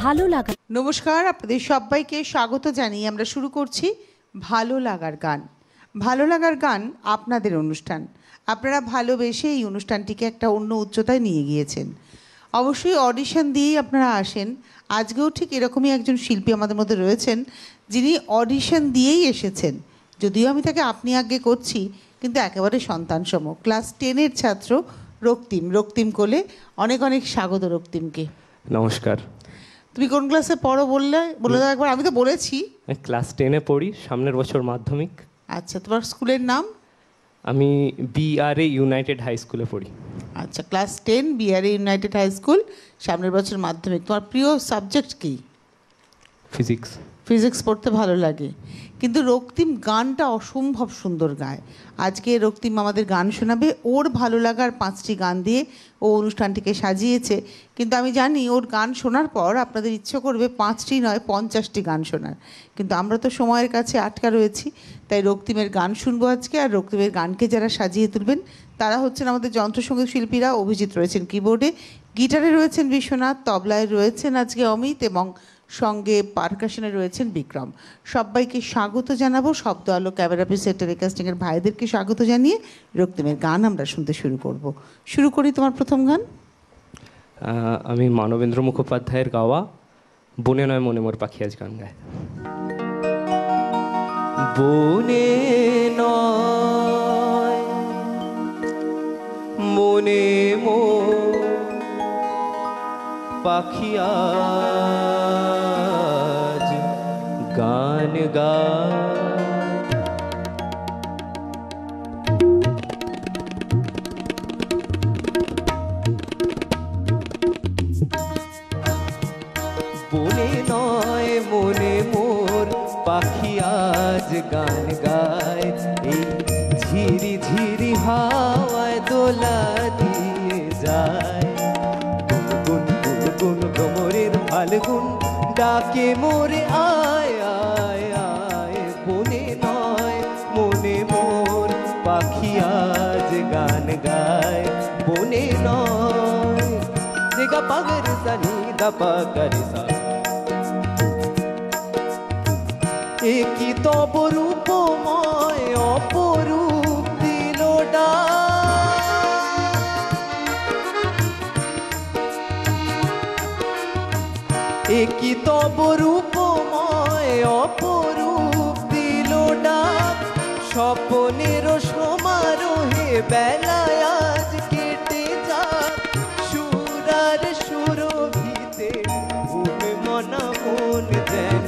ভালো লাগা। নমস্কার, আপনাদের সবাইকে স্বাগত জানিয়ে আমরা শুরু করছি ভালো লাগার গান। ভালো লাগার গান আপনাদের অনুষ্ঠান। আপনারা ভালোবেসে এই অনুষ্ঠানটিকে একটা অন্য উচ্চতায় নিয়ে গিয়েছেন। অবশ্যই অডিশন দিয়েই আপনারা আসেন। আজকেও ঠিক এরকমই একজন শিল্পী আমাদের মধ্যে রয়েছেন যিনি অডিশন দিয়েই এসেছেন। যদিও আমি তাকে আপনি আগে করছি, কিন্তু একেবারে সন্তানসম। ক্লাস 10-এর ছাত্র রক্তিম। রক্তিম কোলে অনেক অনেক স্বাগত রক্তিমকে। নমস্কার। তুমি কোন ক্লাসে পড়ো বলে দাও একবার। আমি তো বলেছি ক্লাস 10-এ পড়ি, সামনের বছর মাধ্যমিক। আচ্ছা, তোমার স্কুলের নাম? আমি BRA ইউনাইটেড হাই স্কুলে পড়ি। আচ্ছা, class 10 BRA united high school, সামনের বছর মাধ্যমিক। তোমার প্রিয় সাবজেক্ট কি? ফিজিক্স। ফিজিক্স পড়তে ভালো লাগে, কিন্তু রক্তিম গানটা অসম্ভব সুন্দর গায়। আজকে রক্তিম আমাদের গান শোনাবে। ওর ভালো লাগার 5টি গান দিয়ে ও অনুষ্ঠানটিকে সাজিয়েছে, কিন্তু আমি জানি ওর গান শোনার পর আপনাদের ইচ্ছে করবে 5টি নয় 50টি গান শোনার, কিন্তু আমরা তো সময়ের কাছে আটকা রয়েছি। তাই রক্তিমের গান শুনবো আজকে। আর রক্তিমের গানকে যারা সাজিয়ে তুলবেন তারা হচ্ছেন আমাদের যন্ত্রসঙ্গীত শিল্পীরা। অভিজিৎ রয়েছেন কিবোর্ডে, গিটারে রয়েছেন বিশ্বনাথ, তবলায় রয়েছেন আজকে অমিত, এবং সঙ্গে পারকাশনে রয়েছেন বিক্রম। সবাইকে স্বাগত জানাবো। শব্দ আলো ক্যামেরা পিসের টেলিকাস্টিংয়ের ভাইদেরকে স্বাগত জানিয়ে রক্তিমের গান আমরা শুনতে শুরু করব। শুরু করি তোমার প্রথম গান। আমি মানবেন্দ্র মুখোপাধ্যায়ের গাওয়া বনে নয় মনে মোর পাখি আজ গান গায়। বনে নয় মনে মোর পাখি আজ গান গায়, বনে নয় মনে মোর পাখি আজ গান গায়, এই ঝিরি ঝিরি হাওয়ায় দোলা দিয়ে যায়। গুন গুন গুন ভ্রমরের ফাল্গুন ডাকে মোরে আয় আয় আয়। বনে নয় মনে মোর পাখি আজ গান গায়, বনে নয়। যেগা পাগর সানি দা পাগর সা, একই তব রূপময় অপরূপ দিল ডাক, একই তব রূপময় অপরূপ দিল ডাক। স্বপনের সমারোহে বেলায় আজ কেটে যাক, সুরার সুরভিতে ঘুমে মনা মন যেন,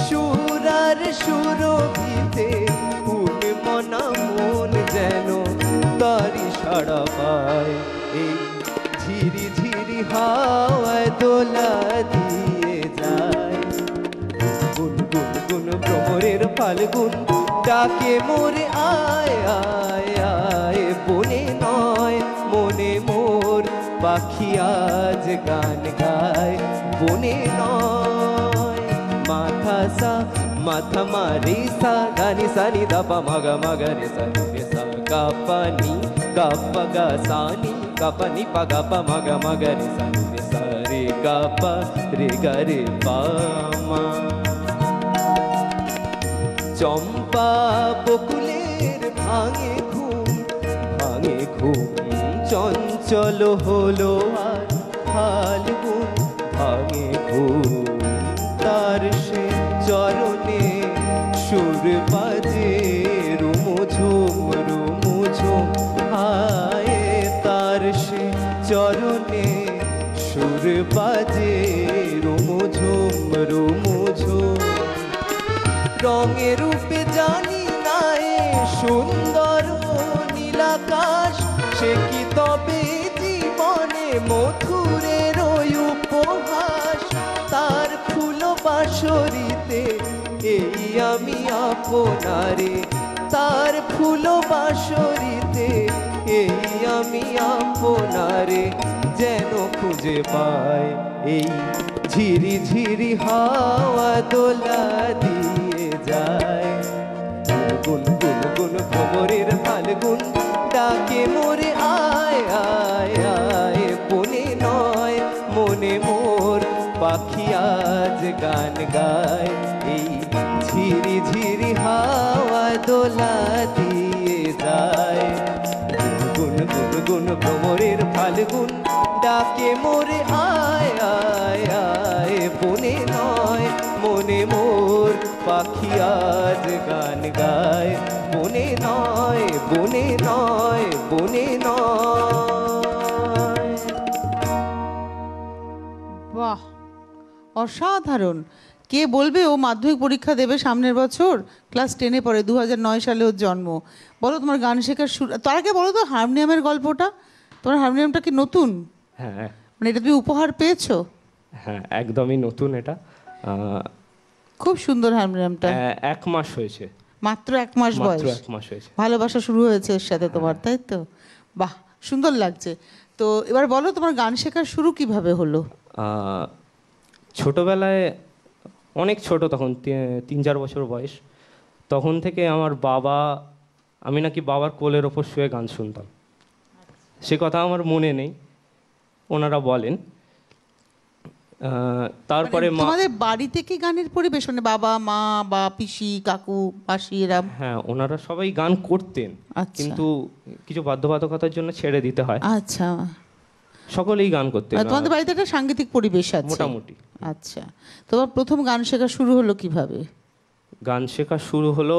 সুরার সুরভিতে ঘুমে মনা মন যেন তারি সাড়া পায়। এই ঝিরি ঝিরি হাওয়ায় দোলা দিয়ে যায়। গুন গুন গুন ভ্রমরের ফাল্গুন ডাকে মোরে আয় আয় আয়। বনে নয় মনে মোর পাখি আজ গান গায়, বনে নয়। মাথা সা মাথা মারি সা গানি সানি দাপা মাগা মাগা রে সা রে সা গা পানি গা পগা সানি গা পানি পগা পা মাগা মাগা রে সা রে গা পা রে গা রে পা মা। চম্পা বকুলের ভাঙে ঘুম চঞ্চল হলো আর ফাল্গুন ভাঙে ঘুম। তার সে চরণে সুর বাজে রুমঝুম রুমঝুম হায়। তার সে চরণে সুর বাজে রুমঝুম রুমঝুম। রঙে রূপে জানি না এ সুন্দর নীলাকাশ, সে কি তবে জীবনে মধুরের উপহাস। তার ফুল বাঁশরিতে এই আমি আপনারে, তার ফুল বাঁশরিতে এই আমি আপনারে যেন খুঁজে পাই। এই ঝিরি ঝিরি হাওয়া দোলা দিয়ে যায়। গুন গুন গুন ভ্রমরের ফাল্গুন ডাকে মোরে আয় আয় আয়। বনে নয় মনে মোর পাখি আজ গান গায়, এই ঝিরি ঝিরি হাওয়া দোলা দিয়ে যায়। গুন গুন গুন ভ্রমরের ফাল্গুন ডাকে মোরে আয় আয় আয়, বনে নয় মনে মোর পাখি আজ গান গায়, বনে নয় বনে নয় বনে নয়। বাহ, অসাধারণ। কে বলবে ও মাধ্যমিক পরীক্ষা দেবে সামনের বছর, ক্লাস 10-এ পড়ে, 2009 সালে ওর জন্ম। বলো তোমার গান শেখার শুরু, তার আগে বলো তো হারমোনিয়ামের গল্পটা। তোমার হারমোনিয়ামটা কি নতুন? হ্যাঁ মানে এটা তুমি উপহার পেয়েছো? হ্যাঁ, একদমই নতুন এটা। খুব সুন্দর হারমোনিয়ামটা। 1 মাস হয়েছে, মাত্র 1 মাস মাত্র বয়স। 1 মাস হয়েছে। ভালোবাসা শুরু হয়েছে এর সাথে তোমার, তাই তো? বাহ, সুন্দর লাগছে। তো এবার বলো তোমার গান শেখার শুরু কিভাবে হলো? ছোটবেলায়, অনেক ছোট তখন, 3-4 বছর বয়স, তখন থেকে আমার বাবা, আমি নাকি বাবার কোলের ওপর শুয়ে গান শুনতাম। সে কথা আমার মনে নেই, ওনারা বলেন। তারপরে মানে তোমাদের বাড়িতে কি গানের পরিবেশ, মানে বাবা মা বা পিসি কাকু মাসি এরা? হ্যাঁ, ওনারা সবাই গান করতেন, আচ্ছা। কিন্তু কিছু বাধ্যবাধকতার জন্য ছেড়ে দিতে হয়। আচ্ছা, সকলেই গান করতেন। তোমাদের বাড়িতে একটা সাংগীতিক পরিবেশ আছে মোটামুটি। আচ্ছা, তোমার প্রথম গান শেখা শুরু হলো কিভাবে? গান শেখা শুরু হলো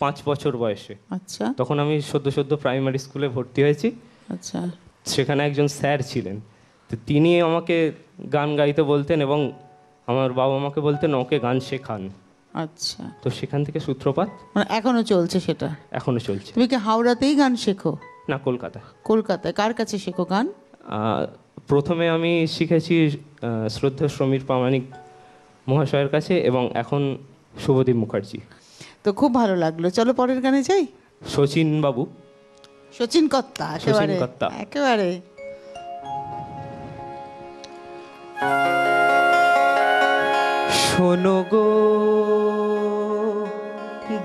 5 বছর বয়সে। আচ্ছা তখন আমি সদ্য প্রাইমারি স্কুলে ভর্তি হয়েছি। আচ্ছা। সেখানে একজন স্যার ছিলেন, তো তিনি আমাকে গান গাইতে বলতেন এবং আমার বাবা আমাকে বলতেন ওকে গান শেখান। আচ্ছা, তো সেখান থেকে সূত্রপাত। মানে এখনো চলছে সেটা? এখনো চলছে। তুমি কি হাওড়াতেই গান শেখো? না, কলকাতায়। কলকাতায় কার কাছে শেখো গান? প্রথমে আমি শিখেছি শ্রদ্ধেয় সমীর প্রামাণিক মহাশয়ের কাছে, এবং এখন শুভদীপ মুখার্জি। তো খুব ভালো লাগলো, চলো পরের গানে যাই। শচীন বাবু, শচীন কর্তা, একেবারে কর্তা। একেবারে। শোনো গো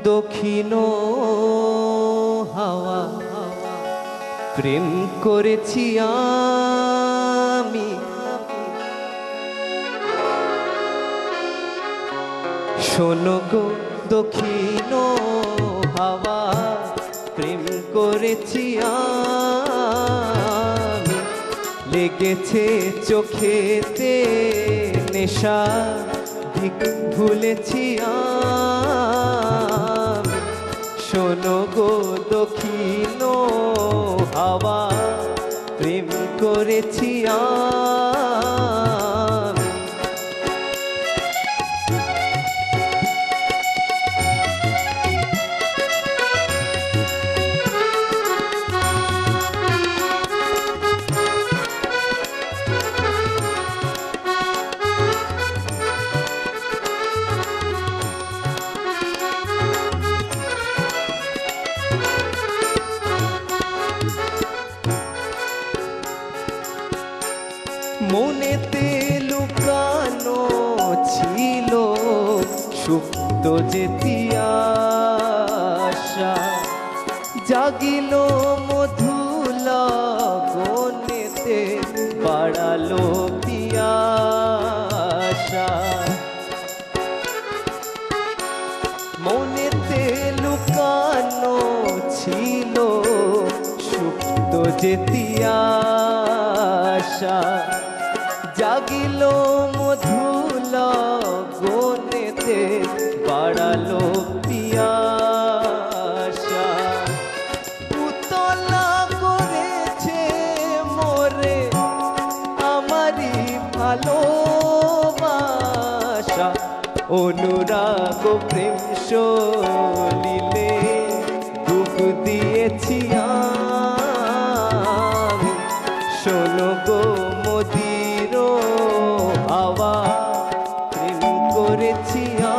দক্ষিণ হাওয়া, প্রেম করেছি আমি। শোনো গো দক্ষিণ হাওয়া, প্রেম করেছি আমি। লেগেছে চোখেতে নেশা, ঠিক ভুলেছি আমি। শোনো গো দক্ষিণ হাওয়া, প্রেম করেছি আমি। মনেতে লুকানো ছিল সুপ্ত যেতি আশা, জাগিল মধুল গনেতে বাড়ালো পিয়াসা। মনেতে লুকানো ছিল সুপ্ত যেতি আশা, জাগিল মধুল গনেতে বাড়ালো পিয়াসা। উতলা করেছে মোরে আমারই ভালোবাসা, অনুরাগ প্রেম সলিলে ডুব দিয়েছি আমি। শোনো গো মদির হাওয়া, প্রেম করেছি আমি।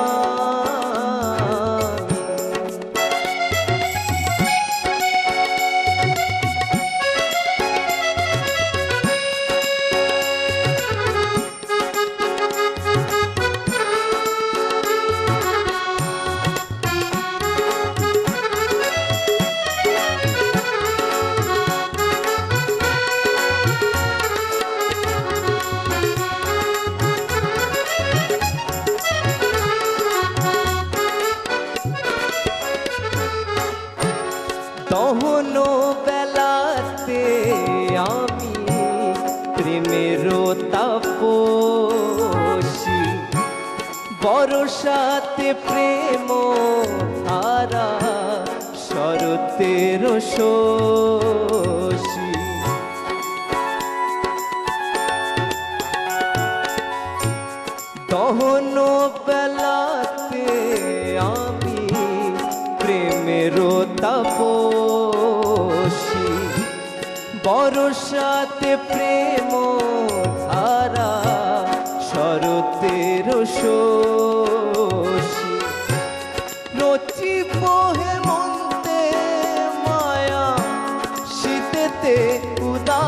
তাপসী বরসাতে প্রেম ধারা শরতের শোষী দহন বেলাতে আমি প্রেমের তাপসী বরসাতে প্রেম ধারা শরতের শোষী রচিব হেমন্তে মায়া শীতেতে উদাসী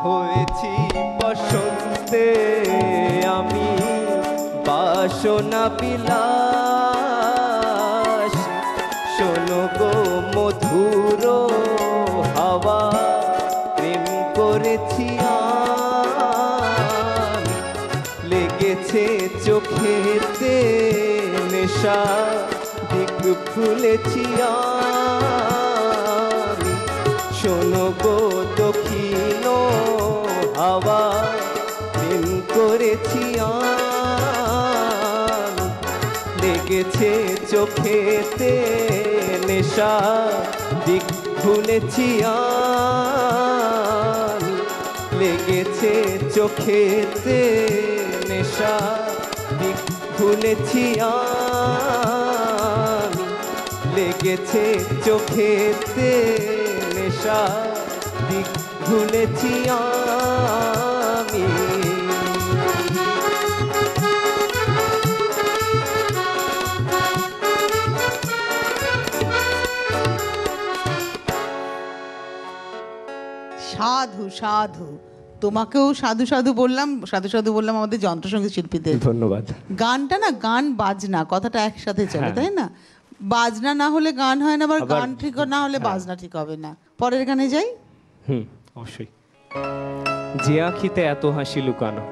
হয়েছি বসন্তে আমি বাসনা বিলাসী শোনো গো মধুর হাওয়া প্রেম করেছি আমি লেগেছে চোখেতে নেশা দিক খুলেছি আমি শোনো গো দক্ষিণ হাওয়া প্রেম করেছি আমি লেগেছে চোখেতে নেশা দিক ভুলেছি আমি লেগেছে চোখেতে নেশা দিক ভুলেছি আমি লেগেছে চোখেতে নেশা দিক ভুলেছি আমি সাধু সাধু, তোমাকেও সাধু সাধু বললাম, সাধু সাধু বললাম আমাদের যন্ত্রসঙ্গীত শিল্পীদের। ধন্যবাদ। গানটা না, গান বাজনা কথাটা একসাথে চলে, তাই না? বাজনা না হলে গান হয় না, আবার গান ঠিক না হলে বাজনা ঠিক হবে না। পরের গানে যাই। অবশ্যই। যে আঁখিতে এত হাসি লুকানো।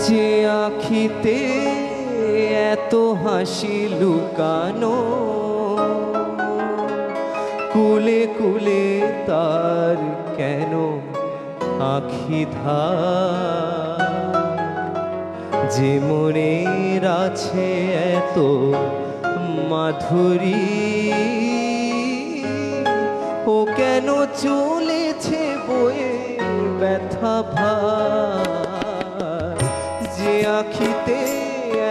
যে আঁখিতে এত হাসি লুকানো কুলে কুলে তার কেন আঁখি ধার যে মনের আছে এত মাধুরী ও কেন চলেছে বয়ে ব্যথা ভার যে আঁখিতে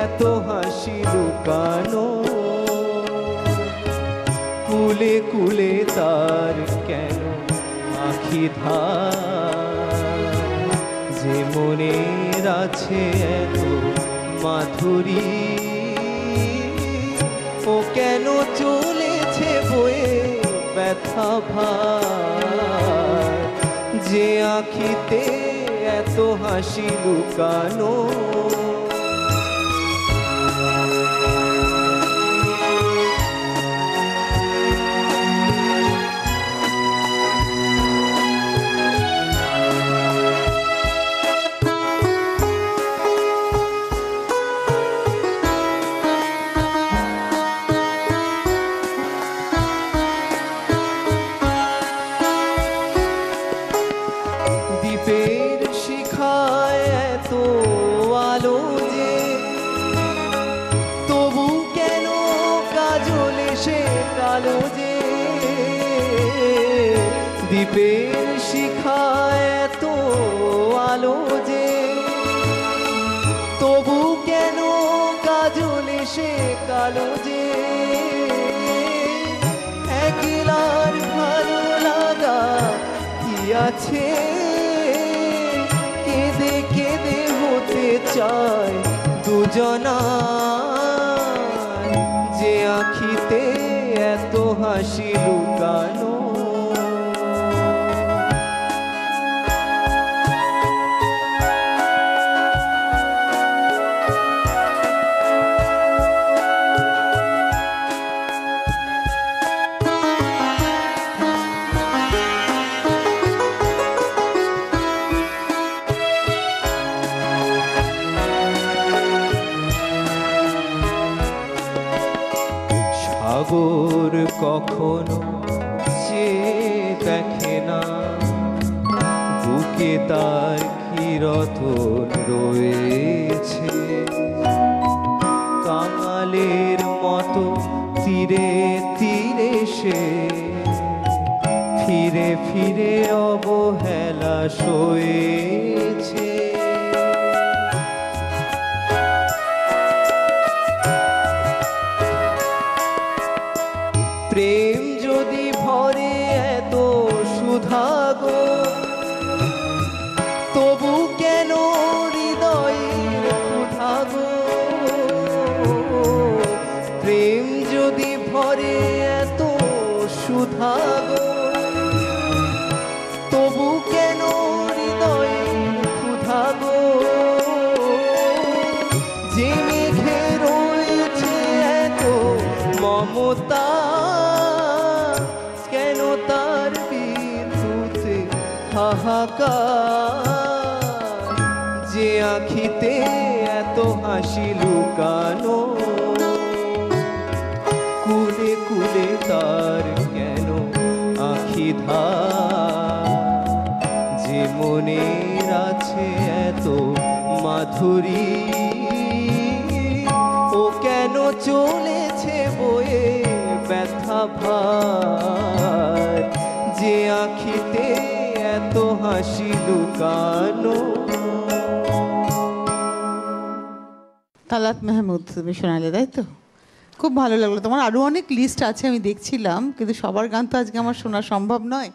এত হাসি লুকানো কুলে কুলে তার কেন আঁখি ধার যে মনের আছে এত মাধুরী ও কেন চলেছে বয়ে ব্যথা ভার যে আঁখিতে এত হাসি লুকানো দ্বীপের শিখায় এত আলো যে তবু কেন কাজলে সে কালো যে দ্বীপের শিখায় এত আলো যে তবু কেন কাজলে সে কালো যে একলার ভালো লাগা কি আছে কেঁদে কেঁদে হতে চায় দুজনা যে আঁখিতে এত হাসি লুকানো কখনো চেয়ে দেখে না, বুকে তার কি রতন রয়েছে। কাঙালের মতো তীরে তীরে সে ফিরে ফিরে অবহেলা সয়েছে। প্রেম যদি ভরে এত সুধা গো, তবু কেন হৃদয়ের ক্ষুধা গো? প্রেম যদি ভরে এত সুধা গো, তবু কেন হৃদয়ের ক্ষুধা গো? যে মেঘে রয়েছে এত মমতা, কেন তার বিদ্যুতে হাহাকার? যে আখিতে এত হাসি লুকানো, কুলে কুলে তার কেন আখি ধার? যে মনের আছে এত মাধুরী, ও কেন চলেছে বয়ে ব্যথা ভার? যে আখিতে এত হাসি লুকানো। তালাত মেহমুদ তুমি শোনালে, তাই তো? খুব ভালো লাগলো। তোমার আরও অনেক লিস্ট আছে আমি দেখছিলাম, কিন্তু সবার গান তো আজকে আমার শোনা সম্ভব নয়,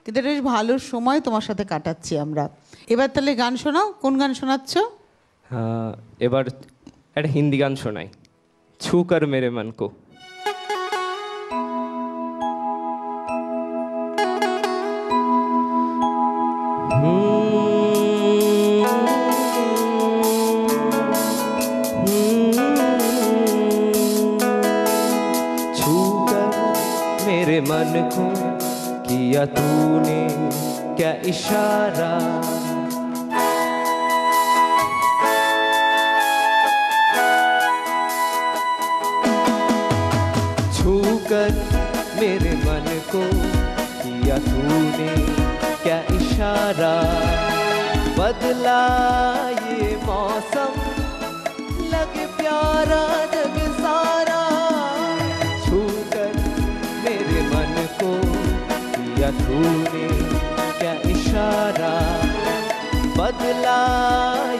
কিন্তু এটা বেশ ভালো সময় তোমার সাথে কাটাচ্ছি আমরা। এবার তাহলে গান শোনাও। কোন গান শোনাচ্ছ? এবার একটা হিন্দি গান শোনাই, ছু কর মেরে মন কো। छू कर मेरे मन को किया तूने क्या इशारा, छू कर मेरे मन को किया तूने क्या इशारा। बदला ये मौसम लगे प्यारा जग सारा, छू कर मेरे मन को किया तूने क्या इशारा। बदला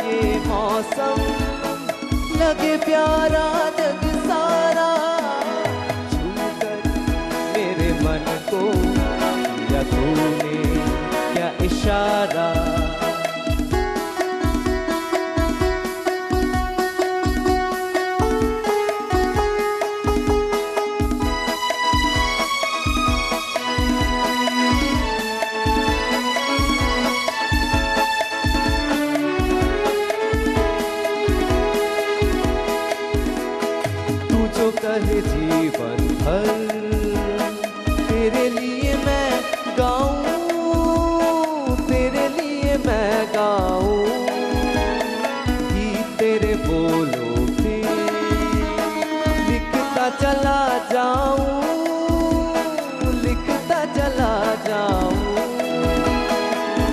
ये मौसम लगे प्यारा जग सारा, छू कर मेरे मन को किया तूने क्या इशारा। जो कहे जीवन भर तेरे लिए मैं गाऊं, तेरे लिए मैं गाऊं, गीत तेरे बोलों पे लिखता चला जाऊं, लिखता चला जाऊं।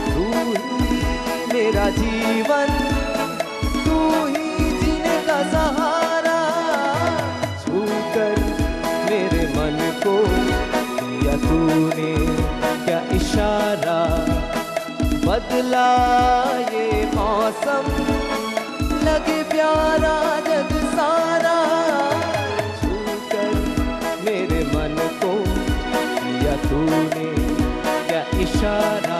तू ही मेरा जीवन, तू ही जीने का सहारा, मेरे मन को किया तूने क्या इशारा। बदला ये मौसम लगे प्यारा जग सारा, छू कर मेरे मन को किया तूने क्या इशारा।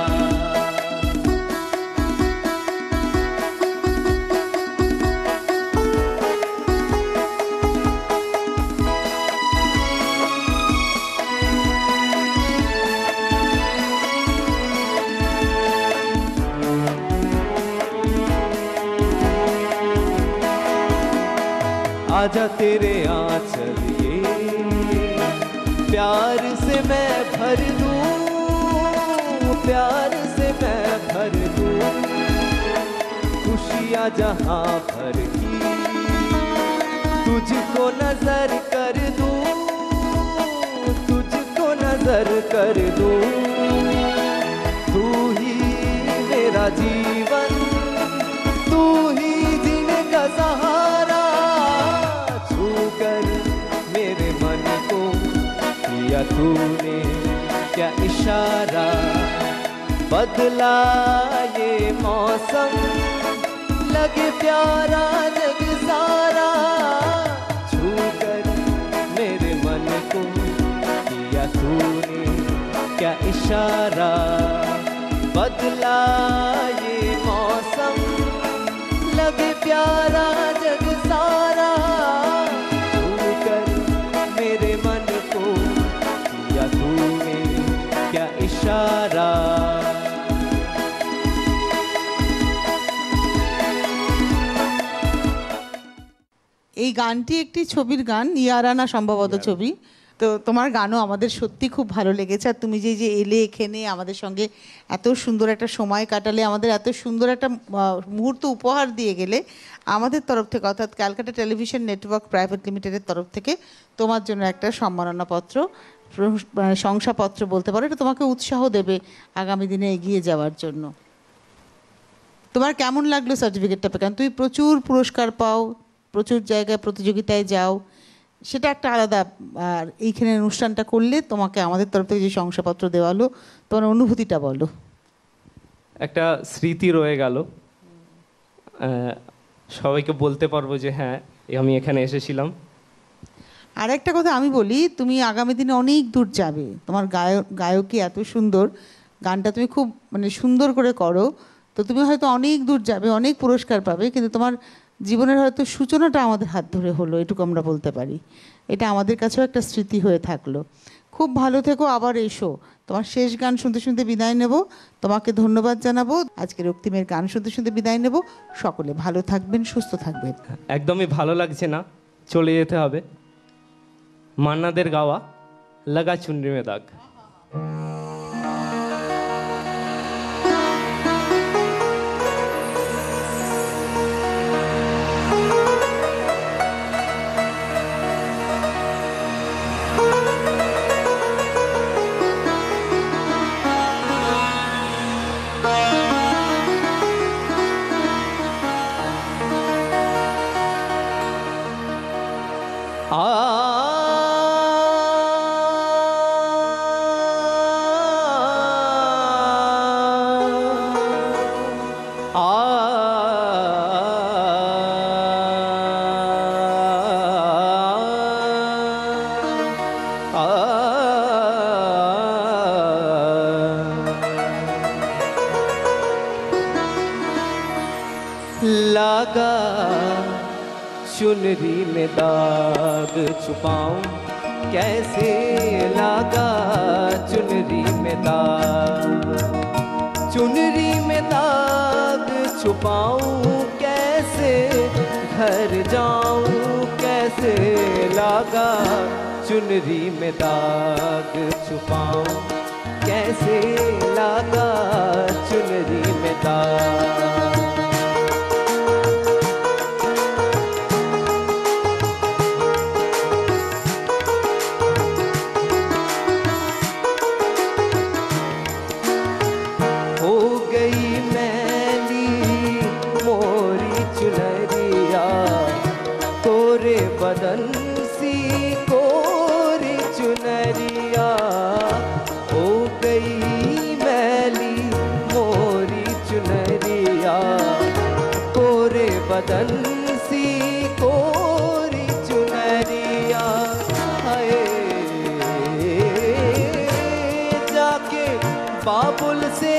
आजा तेरे आंचल ये प्यार से मैं भर दूं, प्यार से मैं भर दूं। खुशियाँ जहाँ भर की तुझको नजर कर दूं, तुझको नजर कर दूं, तू ही मेरा जीवन, तू ही जीने का सहारा। छू कर मेरे मन को किया तूने क्या इशारा, बदला ये मौसम लगे प्यारा जग सारा। छू कर मेरे मन को किया तूने क्या इशारा, बदला ये मौसम लगे प्यारा जग सारा। छू कर मेरे मन को किया तूने क्या इशारा। এই গানটি একটি ছবির গান, ইয়ারানা সম্ভবত ছবি। তো তোমার গানও আমাদের সত্যি খুব ভালো লেগেছে। আর তুমি যে এলে এখানে আমাদের সঙ্গে এত সুন্দর একটা সময় কাটালে, আমাদের এত সুন্দর একটা মুহূর্ত উপহার দিয়ে গেলে, আমাদের তরফ থেকে অর্থাৎ ক্যালকাটা টেলিভিশন নেটওয়ার্ক প্রাইভেট লিমিটেডের তরফ থেকে তোমার জন্য একটা সম্মাননাপত্র, শংসাপত্র বলতে পারো। এটা তোমাকে উৎসাহ দেবে আগামী দিনে এগিয়ে যাওয়ার জন্য। তোমার কেমন লাগলো সার্টিফিকেটটা পেয়ে? কারণ তুমি প্রচুর পুরস্কার পাও, প্রচুর জায়গায় প্রতিযোগিতায় যাও, সেটা একটা আলাদা। আর এইখানে অনুষ্ঠানটা করলে তোমাকে আমাদের তরফ থেকে যে শংসাপত্র দেওয়া হলো, তোমার অনুভূতিটা বলো। একটা স্মৃতি রয়ে গেল, সবাইকে বলতে পারবো যে হ্যাঁ আমি এখানে এসেছিলাম। আর একটা কথা আমি বলি, তুমি আগামী দিনে অনেক দূর যাবে। তোমার গায়কই এত সুন্দর, গানটা তুমি খুব মানে সুন্দর করে করো, তো তুমি হয়তো অনেক দূর যাবে, অনেক পুরস্কার পাবে। কিন্তু তোমার জীবনের হয়তো সূচনাটা আমাদের হাত ধরে হলো, এটুকু আমরা বলতে পারি। এটা আমাদের কাছেও একটা স্মৃতি হয়ে থাকলো। খুব ভালো থেকো, আবার এসো। তোমার শেষ গান শুনতে শুনতে বিদায় নেব। তোমাকে ধন্যবাদ জানাবো। আজকে রক্তিমের গান শুনতে শুনতে বিদায় নেব। সকলে ভালো থাকবেন, সুস্থ থাকবেন। একদমই ভালো লাগছে না, চলে যেতে হবে। মান্নাদের গাওয়া লাগা চুনরি মে দাগ। लागा चुनरी में दाग छुपाऊं कैसे, लागा चुनरी में दाग, चुनरी में दाग छुपाऊं कैसे, घर जाऊं कैसे, लागा चुनरी में दाग छुपाऊं कैसे, लागा चुनरी में दाग। बदन सी कोरी चुनरिया हो गई मैली मोरी चुनरिया, कोरे बदन सी कोरी चुनरिया। हाय जाके बाबुल से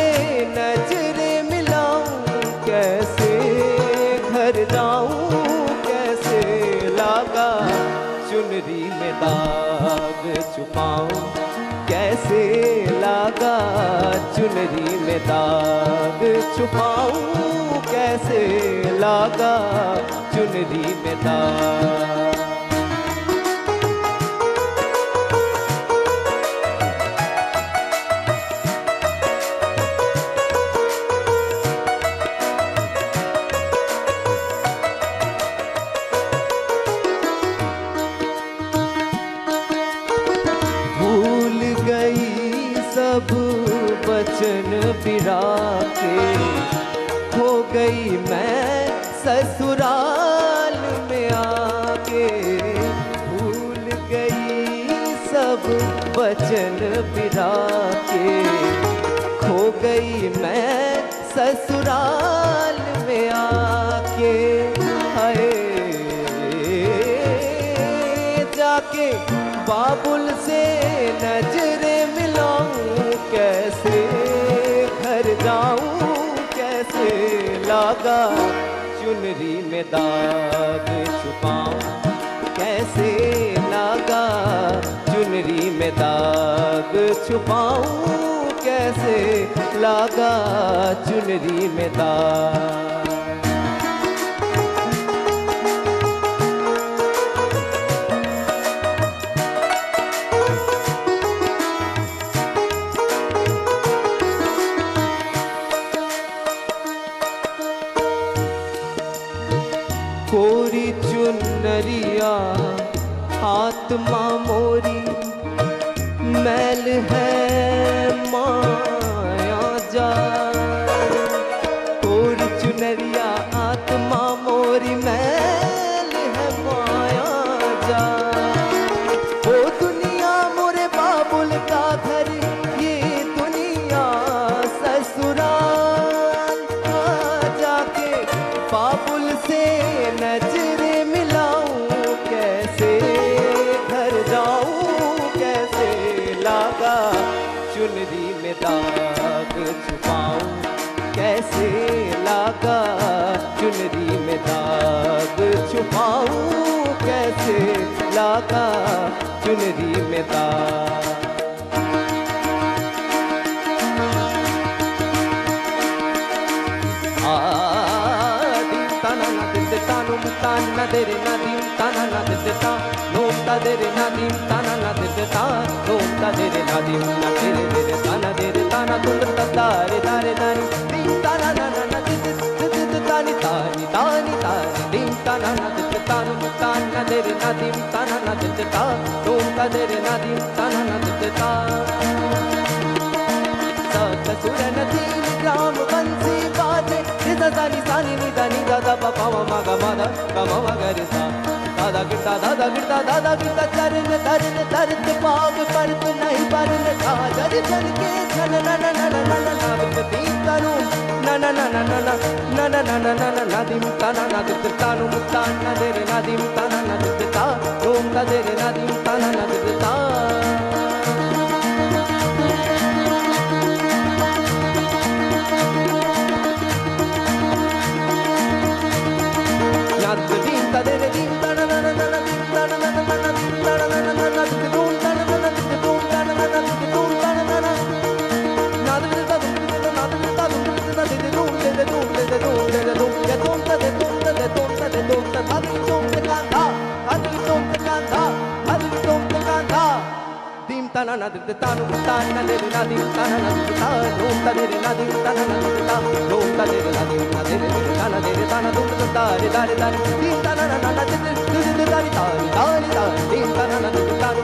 नजरे मिलाऊं कैसे, घर जाऊं लागा चुनरी में दाग छुपाऊं कैसे, लागा चुनरी में दाग छुपाऊं कैसे, लागा चुनरी में दाग। गई सब वचन बिरा के, खो गई मैं ससुराल में आके, भूल गई सब वचन बिरा के, खो गई मैं ससुराल में आके। हाय जाके बाबुल से नजरें मिलाऊं कैसे, घर जाऊं कैसे, लागा चुनरी में दाग छुपाऊं कैसे, लागा चुनरी में दाग छुपाऊं कैसे, लागा चुनरी में दाग। कोरी चुनरिया आत्मा मोरी, मैल है माया जाल। कोरी चुनरिया आत्मा मोरी, मैल है माया जाल। ओ दुनिया मोरे बाबुल का घर, ये दुनिया ससुराल। जाके बाबुल से नजरें मिलाऊं कैसे, घर जाऊं कैसे, लागा चुनरी में दाग छुपाऊं कैसे, लागा चुनरी में दाग छुपाऊं कैसे, लागा चुनरी में दाग। Tana dere nadim tana na dere ta, no ta dere nadim tana na dere ta, no ta dere nadim na dere dere tana dere tana tum ta dare dare dare dim tana na na na dere dere tani tani tani tani dim tana na dere tanu tana dere nadim tana na dere ta, no ta dere nadim tana na dere ta। ससुर नदीन राम बंसी बाजे, निदा दानी सानी निदा निदा दा पापा मामा गा मादा गा मामा गा रे सा, दादा गिरता चरण धरन धरत पाग परत नहीं परन था, जर जन के छन न न न न न नागत तीन तनु न न न न न न न न न न न नदीम तना नदत तानु मुत्ता न दे रे नदीम तना नदत ता, रोम न दे रे नदीम तना नदत ता। Tana na de tanu tana de na dim tana na de ta, no ta de na dim tana na de ta, no ta de na dim na de tana de tana dum ta de da de dim tana na na de de de de da dim tana na de tanu